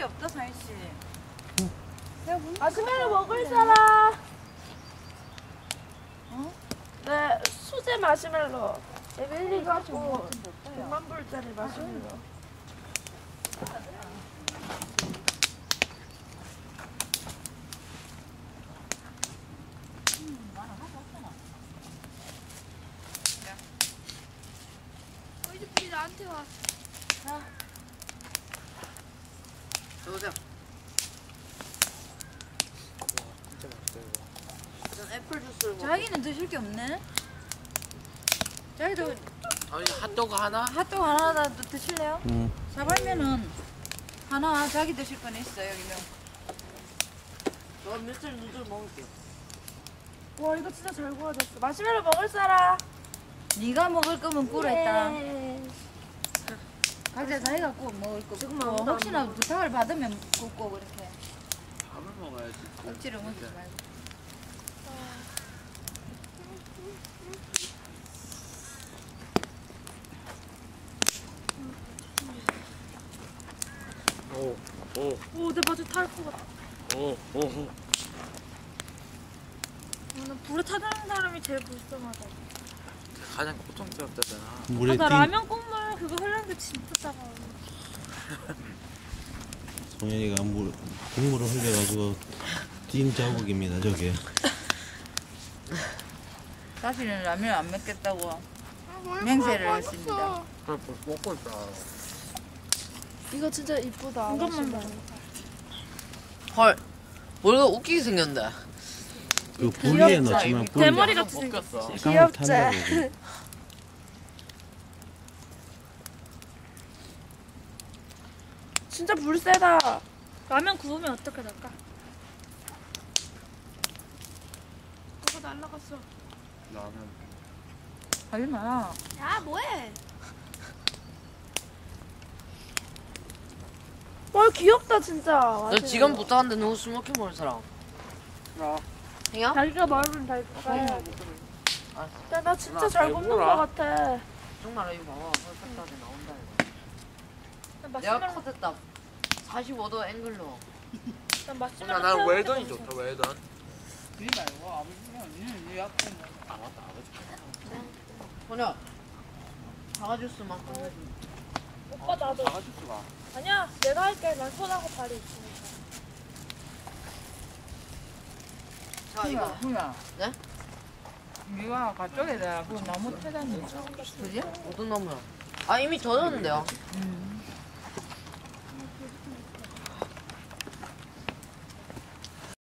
없다 사인 씨. 마시멜로 먹을 사람. 어? 네, 수제 마시멜로. 에밀리 갖고 100만 불짜리 마시멜로. 이제 불이 나한테 와. 여보세요. 진짜 맛있다 이거. 전 애플 주스를 먹. 자기는 드실 게 없네. 자기도 아니 핫도그 하나? 핫도그 하나 더 드실래요? 응. 사발면은 하나 자기 드실 거는 있어요 여기면. 저 미스터 누들 먹을게요. 와, 이거 진짜 잘 구워졌어. 마시멜로 먹을 사람. 네가 먹을 거면 구랬다. 예. 각자 자기가 꼭 먹을 거. 지금 굽고 아무도 안 혹시나 부탁을 받으면 굽고 그렇게 밥을 먹어야지. 억지로 먹지 말고. 오, 오, 오, 내 바지 탈 것 같아. 오, 오. 나는 불에 타다는 사람이 제일 불쌍하다. 가장 고통스럽다잖아. 물에 나 띵. 라면 국물 그거 흘렸는데 진짜 차가워. 송현이가 국물을 흘려가지고 띵 자국입니다 저게. 다시는 라면 안 먹겠다고 맹세를 했습니다. 그래, 먹고 있다. 이거 진짜 이쁘다. 이것만 봐. 헐. 머리가 웃기게 생겼는데. 그 불리에 넣지만 불 대머리 같이 생겼어. 먹겠어. 식감을 탄다고. 진짜 불 세다. 라면 구우면 어떻게 될까? 그거 날라갔어. 라면. 하지 마. 야 뭐해? 와, 귀엽다 진짜. 너 지금 부탁한데 누구 스모킹 먹을 사람? 나. 행여? 자기가 말하면 잘 거야. 야, 나 진짜 나 잘 잘 굽는 몰라. 거 같아. 정말 이거 봐봐. perfect하게 나온다 이거. 난 내가 마시멜로, 컷했다. 45도 앵글로. 난 마시멜로. 나는 태우는 웰던이 게 좋다. 웰던. 니 말고 아버지는 니네 약간 아 맞다. 아버지. 뭐냐? 사과 주스만 꺼내줘. 오빠 나도. 사과주스가. 아니야, 내가 할게. 난 손하고 발이 있으니까. 자 이거. 훈아. 네? 네가 가쪽에다 그 나무 태단이 그지? 어떤 나무야? 아 이미 젖었는데요.